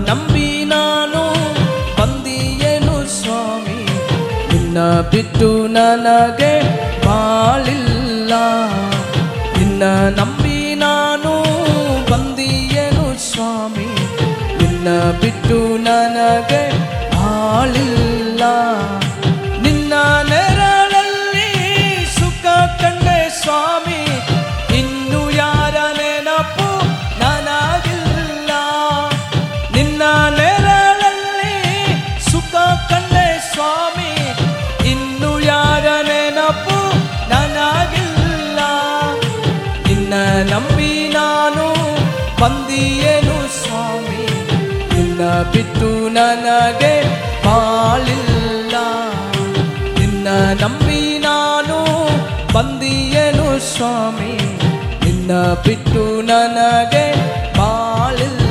ನಂಬಿ ನಾನು ಬಂದಿಯೇನು ಸ್ವಾಮಿ, ನಿನ್ನ ಬಿಟ್ಟು ನನಗೆ ಬಾಳಿಲ್ಲ. ನಿನ್ನ ನಂಬಿ ನಾನು ಬಂದಿಯೇನು ಸ್ವಾಮಿ, ನಿನ್ನ ಬಿಟ್ಟು ನನಗೆ ಬಾಳಿಲ್ಲ. ನಿನ್ನ ನೆರಳಲ್ಲಿ ಸುಖ ಕಂಡೆ ಸ್ವಾಮಿ, ಇನ್ನು ಯಾರ ನೆನಪು ನನಗಿಲ್ಲ. ನಿನ್ನ ನೆರಳಲ್ಲಿ ಸುಖ ಕಂಡೆ ಸ್ವಾಮಿ, ಇನ್ನು ಯಾರ ನೆನಪು ನನಗಿಲ್ಲ. ನಿನ್ನ ನಂಬಿ ನಾನು ಬಂದಿಯೇನು ಸ್ವಾಮಿ, ನಿನ್ನ ಬಿಟ್ಟು ನನಗೆ ಬಾಳಿಲ್ಲ. ನಿನ್ನ ನಂಬಿ ನಾನು ಬಂದಿಯೇನು ಸ್ವಾಮಿ, ನಿನ್ನ ಬಿಟ್ಟು ನನಗೆ ಬಾಳಿಲ್ಲ.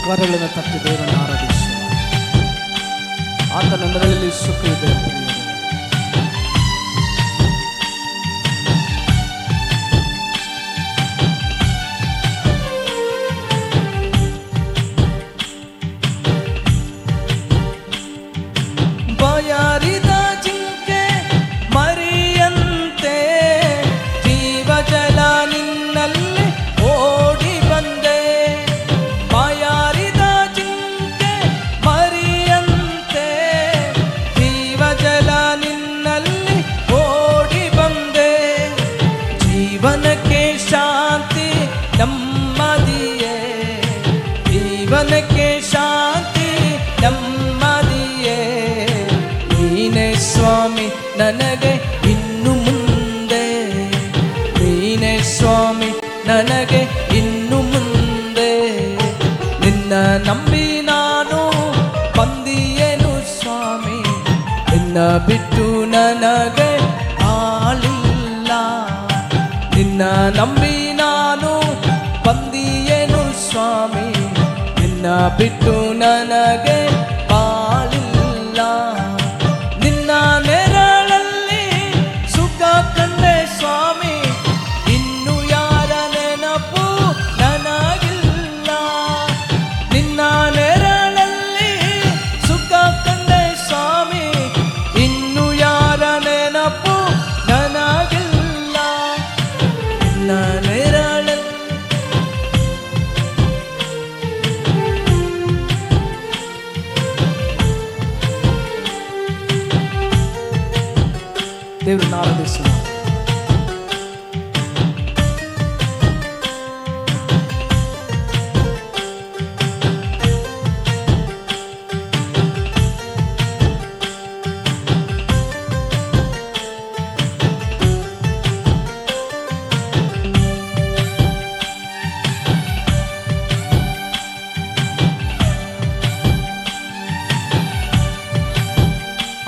ಕರಗಳನ್ನು ತಟ್ಟಿ ದೇವರನ್ನು ಆರಾಧಿಸುವ, ಆತನ ನೆರಳಲ್ಲಿ ಸುಖ ಇದೆ. ಬಯಾರಿದ ಜಿಂಕೆ ಮರಿಯಂತೆ ಜೀವ ಜಲ ನಿನ್ನಲ್ಲಿ ಓಡಿ ಬಂದೆ. ಬಯಾರಿದ ಜಿಂಕೆ ಮರಿಯಂತೆ ಜೀವ ಜಲ ನಿನ್ನಲ್ಲಿ ಓಡಿ ಬಂದೆ. ಜೀವನಕ್ಕೆ ಶಾಂತಿ ನೆಮ್ಮದಿಯೇ, ಜೀವನಕ್ಕೆ ಶಾಂತಿ ನೆಮ್ಮದಿಯೇ. ನೀನೇ ಸ್ವಾಮಿ ನನಗೆ ಇನ್ನು ಮುಂದೆ, ನೀನೇ ಸ್ವಾಮಿ ನನಗೆ ಇನ್ನು ಮುಂದೆ. ನಿನ್ನ ನಂಬಿ ನಾನು ಬಂದಿಯೇನು ಸ್ವಾಮಿ, ನಿನ್ನ ಬಿಟ್ಟು ನನಗೆ ಬಾಳಿಲ್ಲ. ನಿನ್ನ ನಂಬಿ ನಾನು ಬಂದಿಯೇನು ಸ್ವಾಮಿ, ನಿನ್ನ ಬಿಟ್ಟು ನನಗೆ ಬಾಳಿಲ್ಲ. ನಿನ್ನ ನೆರಳಲ್ಲಿ ಸುಖ ಕಂಡೆ ಸ್ವಾಮಿ, ಇನ್ನು ಯಾರ ನೆನಪು ನನಗಿಲ್ಲ. ನಿನ್ನ ನೆರಳಲ್ಲಿ ಸುಖ ಕಂಡೆ ಸ್ವಾಮಿ, ಇನ್ನು ಯಾರ ನೆನಪು ನನಗಿಲ್ಲ. ನಿನ್ನ ನೆರಳಲ್ಲಿ ದೇವರನ್ನು ಆರಾಧಿಸುವ.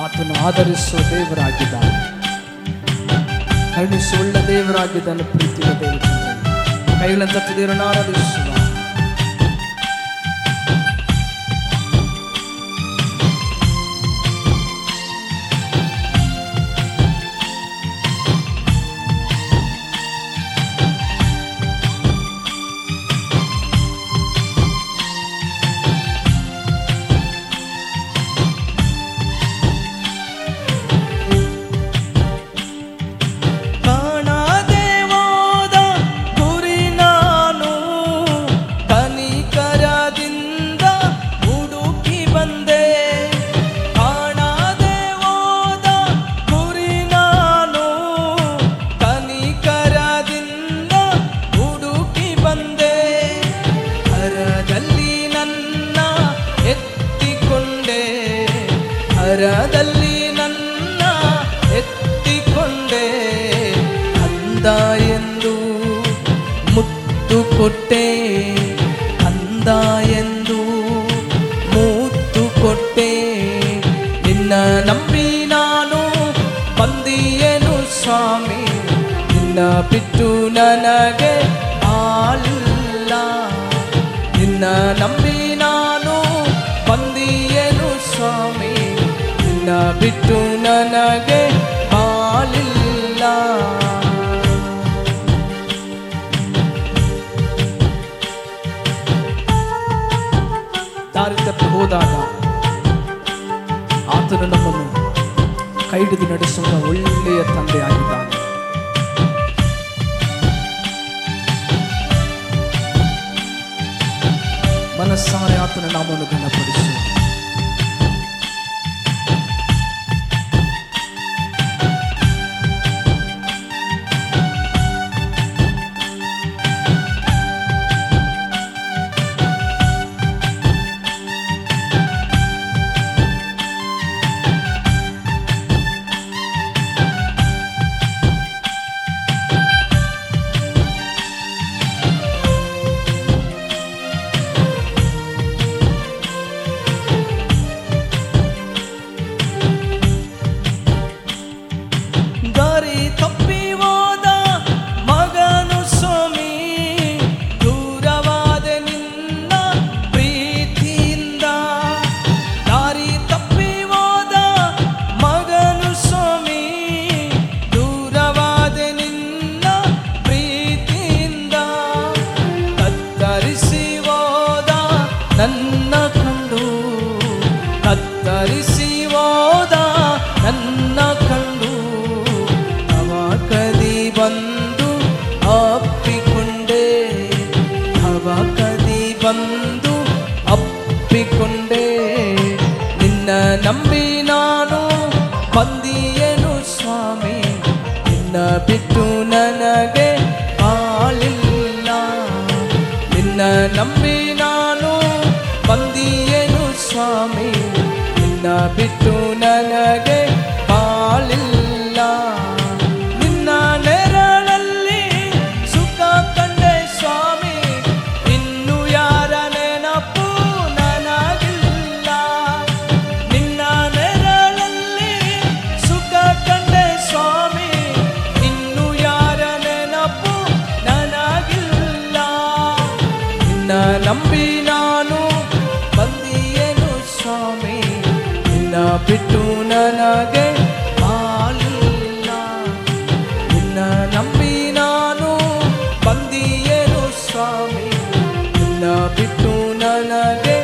ಆತನು ಆಧರಿಸುವ ದೇವರಾಗಿದ್ದಾನೆ, ಕರುಣಿಸುವುಳ್ಳ ದೇವರಾಗಿದ್ದಾನೆ, ಪ್ರೀತಿಯ ದೇವರು. ಕೈಗಳನ್ನು ತಟ್ಟಿ ದೇವರನ್ನು ಆರಾಧಿಸುವ. ಕರದಲ್ಲಿ ನನ್ನ ಎತ್ತಿಕೊಂಡೆ, ಅಂದ ಎಂದು ಮುತ್ತು ಕೊಟ್ಟೆ, ಅಂದ ಎಂದು ಮುತ್ತು ಕೊಟ್ಟೆ. ನಿನ್ನ ನಂಬಿ ನಾನು ಬಂದಿಯೇನು ಸ್ವಾಮಿ, ನಿನ್ನ ಬಿಟ್ಟು ನನಗೆ ಬಾಳಿಲ್ಲ. ನಂಬಿ ನಾನು ಬಂದಿಯೇನು ಸ್ವಾಮಿ, ನಿನ್ನ ಬಿಟ್ಟು ನನಗೆ ಬಾಳಿಲ್ಲ. ದಾರಿ ತಪ್ಪಿ ಹೋದಾಗ ಆತನು ನಮ್ಮನ್ನು ಕೈ ಹಿಡಿದು ನಡೆಸುವ ಒಳ್ಳೆಯ ತಂದೆ ಆಗಿದ್ದಾನೆ. ಮನಸ್ಸಾರೆ ಆತನ ನಾಮವನ್ನು ಘನಪಡಿಸು. ನನ್ನ ಕಂಡು ಕತ್ತರಿಸಿ ಹೋದ ನನ್ನ ಕಂಡು ಕದಿ ಬಂದು ಅಪ್ಪಿಕೊಂಡೆ, ಕದಿ ಬಂದು ಅಪ್ಪಿಕೊಂಡೆ. ನಿನ್ನ ನಂಬಿ ನಾನು ಬಂದಿಯೇನು ಸ್ವಾಮಿ, ನಿನ್ನ ಬಿಟ್ಟು ನನಗೆ ಬಾಳಿಲ್ಲ. ನಿನ್ನ ನಂಬಿ ನಾನು ಬಂದಿಯೇನು ಸ್ವಾಮಿ, ನಿನ್ನ ಬಿಟ್ಟು ನನಗೆ ಬಾಳಿಲ್ಲ. ನಿನ್ನ ನೆರಳಲ್ಲಿ ಸುಖ ಕಂಡೆ ಸ್ವಾಮಿ, ಇನ್ನು ಯಾರ ನೆನಪು ನನಗಿಲ್ಲ. ನಿನ್ನ ನೆರಳಲ್ಲಿ ಸುಖ ಕಂಡೆ ಸ್ವಾಮಿ, ಇನ್ನು ಯಾರ ನೆನಪು ನನಗಿಲ್ಲ. ನಿನ್ನ ನಂಬಿ ನಾನು ಬಂದಿಯೇನು ಸ್ವಾಮಿ, ನಿನ್ನ ಬಿಟ್ಟು ನನಗೆ ಬಾಳಿಲ್ಲ. ನಿನ್ನ ನಂಬಿ ನಾನು ಬಂದಿಯೇನು ಸ್ವಾಮಿ, ನಿನ್ನ ಬಿಟ್ಟು ನನಗೆ